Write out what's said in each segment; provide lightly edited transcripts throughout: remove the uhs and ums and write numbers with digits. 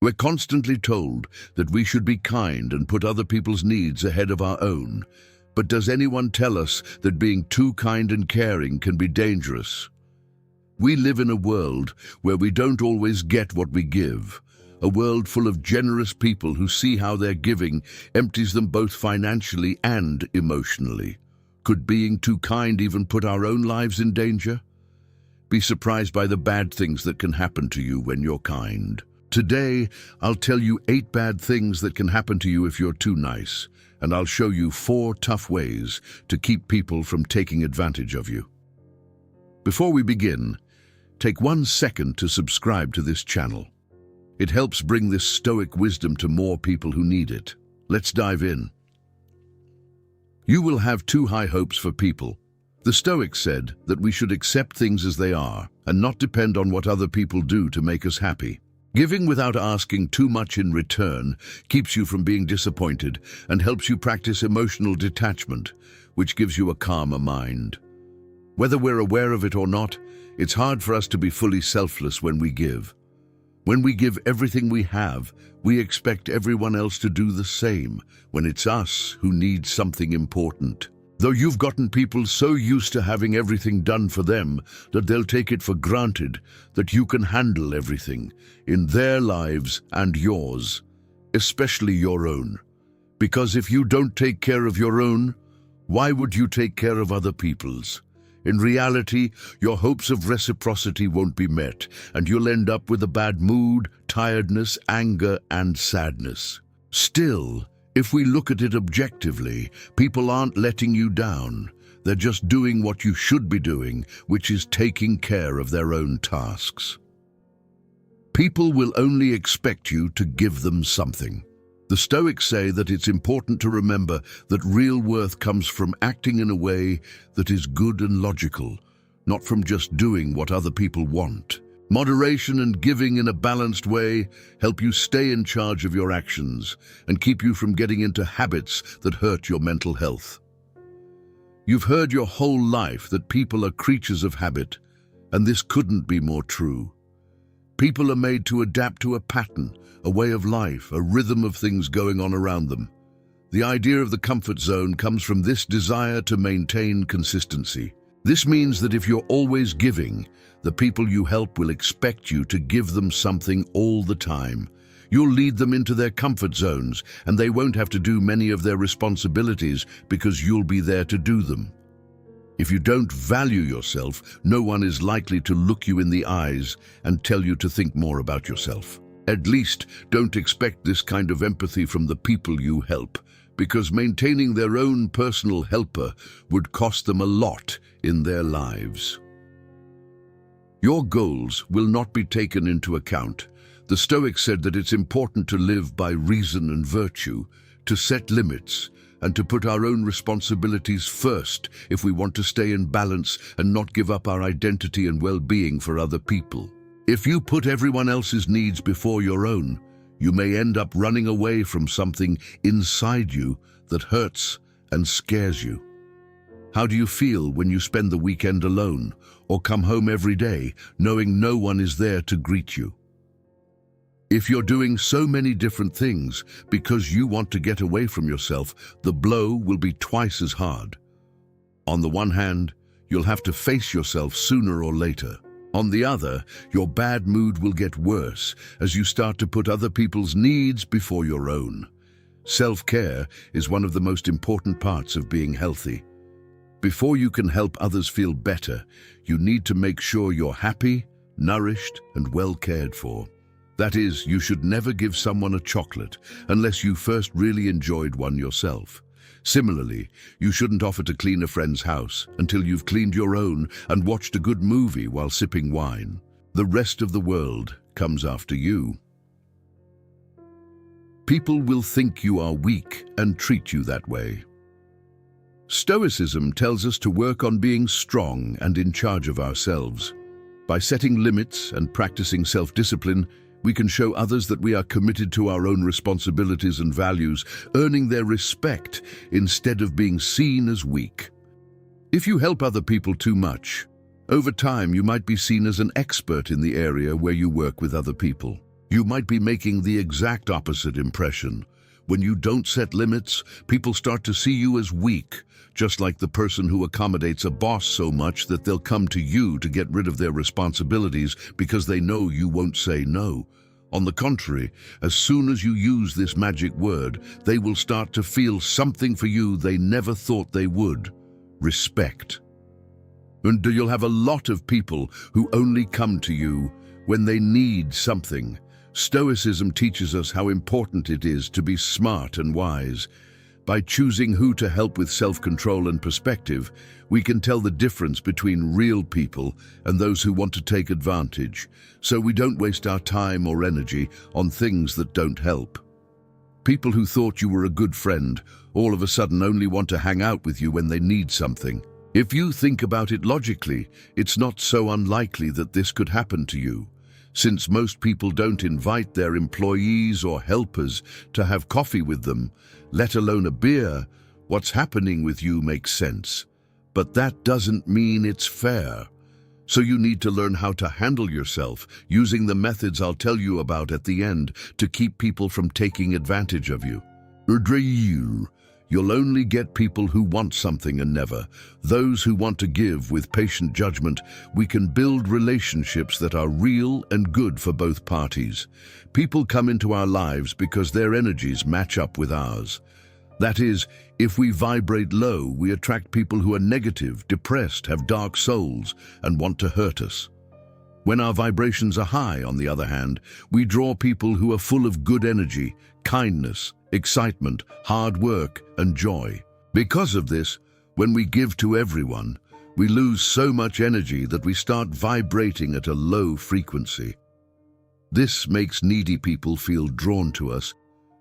We're constantly told that we should be kind and put other people's needs ahead of our own. But does anyone tell us that being too kind and caring can be dangerous? We live in a world where we don't always get what we give, a world full of generous people who see how their giving empties them both financially and emotionally. Could being too kind even put our own lives in danger? Be surprised by the bad things that can happen to you when you're kind. Today, I'll tell you 8 bad things that can happen to you if you're too nice, and I'll show you 4 tough ways to keep people from taking advantage of you. Before we begin, take 1 second to subscribe to this channel. It helps bring this Stoic wisdom to more people who need it. Let's dive in. You will have too high hopes for people. The Stoics said that we should accept things as they are and not depend on what other people do to make us happy. Giving without asking too much in return keeps you from being disappointed and helps you practice emotional detachment, which gives you a calmer mind. Whether we're aware of it or not, it's hard for us to be fully selfless when we give. When we give everything we have, we expect everyone else to do the same, when it's us who need something important. Though you've gotten people so used to having everything done for them that they'll take it for granted that you can handle everything in their lives and yours, especially your own. Because if you don't take care of your own, why would you take care of other people's? In reality, your hopes of reciprocity won't be met, and you'll end up with a bad mood, tiredness, anger, and sadness. Still, if we look at it objectively, people aren't letting you down. They're just doing what you should be doing, which is taking care of their own tasks. People will only expect you to give them something. The Stoics say that it's important to remember that real worth comes from acting in a way that is good and logical, not from just doing what other people want. Moderation and giving in a balanced way help you stay in charge of your actions and keep you from getting into habits that hurt your mental health. You've heard your whole life that people are creatures of habit, and this couldn't be more true. People are made to adapt to a pattern, a way of life, a rhythm of things going on around them. The idea of the comfort zone comes from this desire to maintain consistency. This means that if you're always giving, the people you help will expect you to give them something all the time. You'll lead them into their comfort zones, and they won't have to do many of their responsibilities because you'll be there to do them. If you don't value yourself, no one is likely to look you in the eyes and tell you to think more about yourself. At least, don't expect this kind of empathy from the people you help, because maintaining their own personal helper would cost them a lot in their lives. Your goals will not be taken into account. The Stoics said that it's important to live by reason and virtue, to set limits, and to put our own responsibilities first if we want to stay in balance and not give up our identity and well-being for other people. If you put everyone else's needs before your own, you may end up running away from something inside you that hurts and scares you. How do you feel when you spend the weekend alone or come home every day knowing no one is there to greet you? If you're doing so many different things because you want to get away from yourself, the blow will be twice as hard. On the one hand, you'll have to face yourself sooner or later. On the other, your bad mood will get worse as you start to put other people's needs before your own. Self-care is one of the most important parts of being healthy. Before you can help others feel better, you need to make sure you're happy, nourished, and well cared for. That is, you should never give someone a chocolate unless you first really enjoyed one yourself. Similarly, you shouldn't offer to clean a friend's house until you've cleaned your own and watched a good movie while sipping wine. The rest of the world comes after you. People will think you are weak and treat you that way. Stoicism tells us to work on being strong and in charge of ourselves. By setting limits and practicing self-discipline, we can show others that we are committed to our own responsibilities and values, earning their respect instead of being seen as weak. If you help other people too much, over time you might be seen as an expert in the area where you work with other people. You might be making the exact opposite impression. When you don't set limits, people start to see you as weak, just like the person who accommodates a boss so much that they'll come to you to get rid of their responsibilities because they know you won't say no. On the contrary, as soon as you use this magic word, they will start to feel something for you they never thought they would: respect. And you'll have a lot of people who only come to you when they need something. Stoicism teaches us how important it is to be smart and wise. By choosing who to help with self-control and perspective, we can tell the difference between real people and those who want to take advantage, so we don't waste our time or energy on things that don't help. People who thought you were a good friend all of a sudden only want to hang out with you when they need something. If you think about it logically, it's not so unlikely that this could happen to you. Since most people don't invite their employees or helpers to have coffee with them, let alone a beer, what's happening with you makes sense. But that doesn't mean it's fair. So you need to learn how to handle yourself using the methods I'll tell you about at the end to keep people from taking advantage of you. You'll only get people who want something and never those who want to give. With patient judgment, we can build relationships that are real and good for both parties. People come into our lives because their energies match up with ours. That is, if we vibrate low, we attract people who are negative, depressed, have dark souls, and want to hurt us. When our vibrations are high, on the other hand, we draw people who are full of good energy, kindness, excitement, hard work, and joy. Because of this, when we give to everyone, we lose so much energy that we start vibrating at a low frequency. This makes needy people feel drawn to us,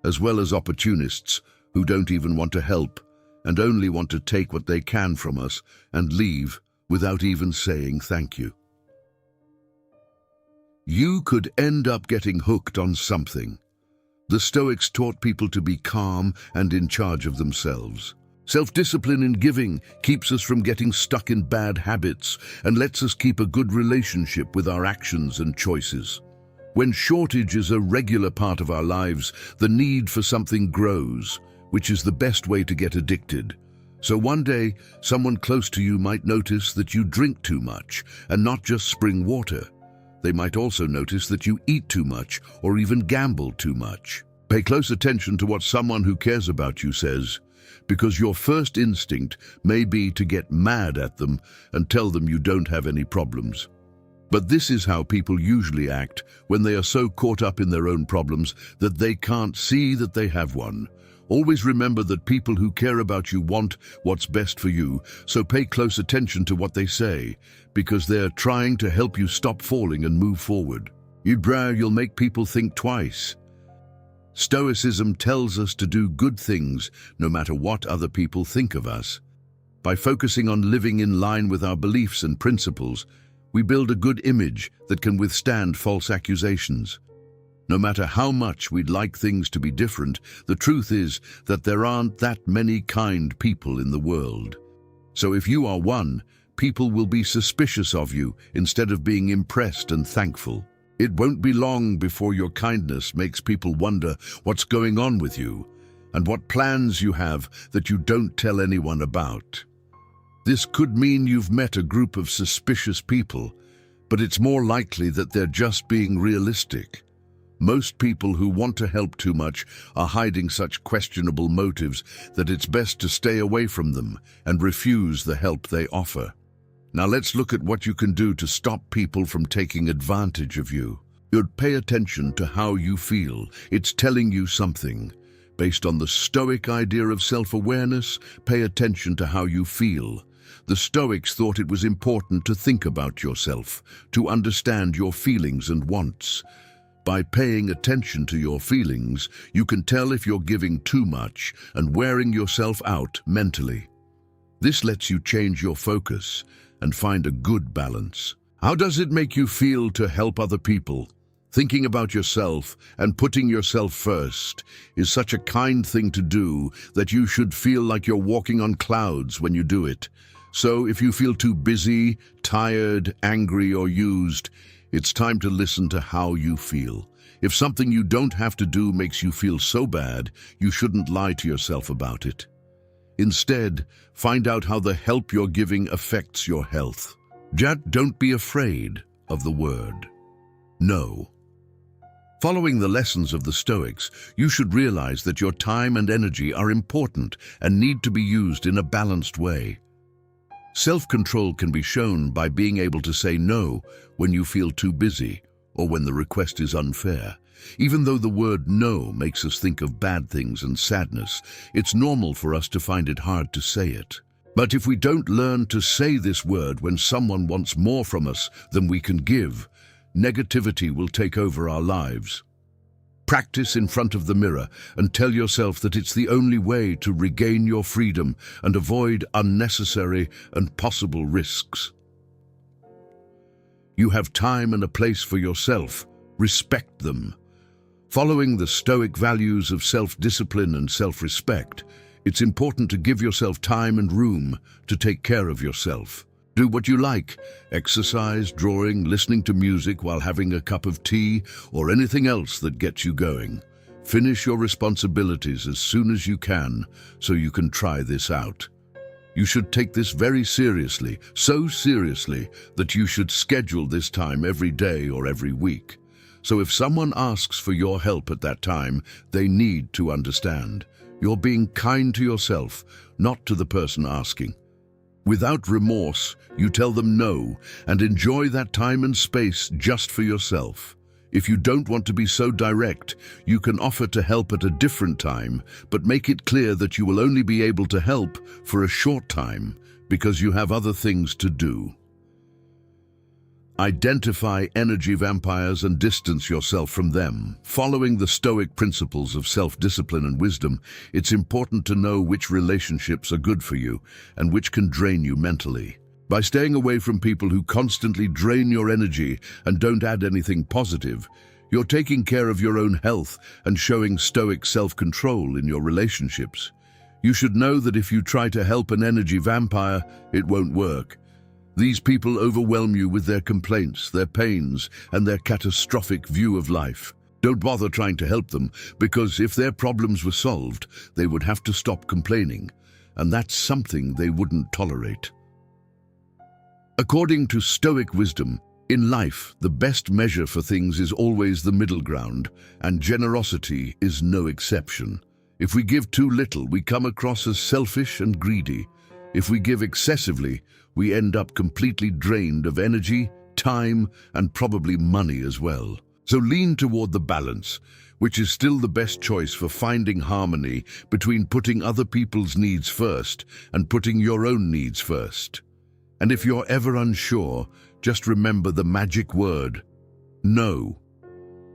as well as opportunists who don't even want to help and only want to take what they can from us and leave without even saying thank you. You could end up getting hooked on something. The Stoics taught people to be calm and in charge of themselves. Self-discipline in giving keeps us from getting stuck in bad habits and lets us keep a good relationship with our actions and choices. When shortage is a regular part of our lives, the need for something grows, which is the best way to get addicted. So one day, someone close to you might notice that you drink too much, and not just spring water. They might also notice that you eat too much or even gamble too much. Pay close attention to what someone who cares about you says, because your first instinct may be to get mad at them and tell them you don't have any problems. But this is how people usually act when they are so caught up in their own problems that they can't see that they have one. Always remember that people who care about you want what's best for you, so pay close attention to what they say, because they're trying to help you stop falling and move forward. You'll make people think twice. Stoicism tells us to do good things no matter what other people think of us. By focusing on living in line with our beliefs and principles, we build a good image that can withstand false accusations. No matter how much we'd like things to be different, the truth is that there aren't that many kind people in the world. So if you are one, people will be suspicious of you instead of being impressed and thankful. It won't be long before your kindness makes people wonder what's going on with you and what plans you have that you don't tell anyone about. This could mean you've met a group of suspicious people, but it's more likely that they're just being realistic. Most people who want to help too much are hiding such questionable motives that it's best to stay away from them and refuse the help they offer. Now let's look at what you can do to stop people from taking advantage of you. You'd pay attention to how you feel. It's telling you something. Based on the Stoic idea of self-awareness, pay attention to how you feel. The Stoics thought it was important to think about yourself, to understand your feelings and wants. By paying attention to your feelings, you can tell if you're giving too much and wearing yourself out mentally. This lets you change your focus and find a good balance. How does it make you feel to help other people? Thinking about yourself and putting yourself first is such a kind thing to do that you should feel like you're walking on clouds when you do it. So if you feel too busy, tired, angry, or used, it's time to listen to how you feel. If something you don't have to do makes you feel so bad, you shouldn't lie to yourself about it. Instead, find out how the help you're giving affects your health. Don't be afraid of the word no. Following the lessons of the Stoics, you should realize that your time and energy are important and need to be used in a balanced way. Self-control can be shown by being able to say no when you feel too busy or when the request is unfair. Even though the word no makes us think of bad things and sadness, it's normal for us to find it hard to say it. But if we don't learn to say this word when someone wants more from us than we can give, negativity will take over our lives. Practice in front of the mirror and tell yourself that it's the only way to regain your freedom and avoid unnecessary and possible risks. You have time and a place for yourself. Respect them. Following the Stoic values of self-discipline and self-respect, it's important to give yourself time and room to take care of yourself. Do what you like: exercise, drawing, listening to music while having a cup of tea, or anything else that gets you going. Finish your responsibilities as soon as you can so you can try this out. You should take this very seriously, so seriously that you should schedule this time every day or every week. So if someone asks for your help at that time, they need to understand. You're being kind to yourself, not to the person asking. Without remorse, you tell them no and enjoy that time and space just for yourself. If you don't want to be so direct, you can offer to help at a different time, but make it clear that you will only be able to help for a short time because you have other things to do. Identify energy vampires and distance yourself from them. Following the Stoic principles of self-discipline and wisdom, it's important to know which relationships are good for you and which can drain you mentally. By staying away from people who constantly drain your energy and don't add anything positive, you're taking care of your own health and showing Stoic self-control in your relationships. You should know that if you try to help an energy vampire, it won't work. These people overwhelm you with their complaints, their pains, and their catastrophic view of life. Don't bother trying to help them, because if their problems were solved, they would have to stop complaining, and that's something they wouldn't tolerate. According to Stoic wisdom, in life, the best measure for things is always the middle ground, and generosity is no exception. If we give too little, we come across as selfish and greedy. If we give excessively, we end up completely drained of energy, time, and probably money as well. So lean toward the balance, which is still the best choice for finding harmony between putting other people's needs first and putting your own needs first. And if you're ever unsure, just remember the magic word: no.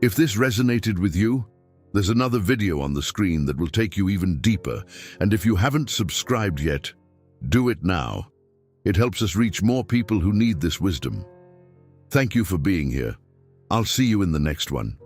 If this resonated with you, there's another video on the screen that will take you even deeper, and if you haven't subscribed yet, do it now. It helps us reach more people who need this wisdom. Thank you for being here. I'll see you in the next one.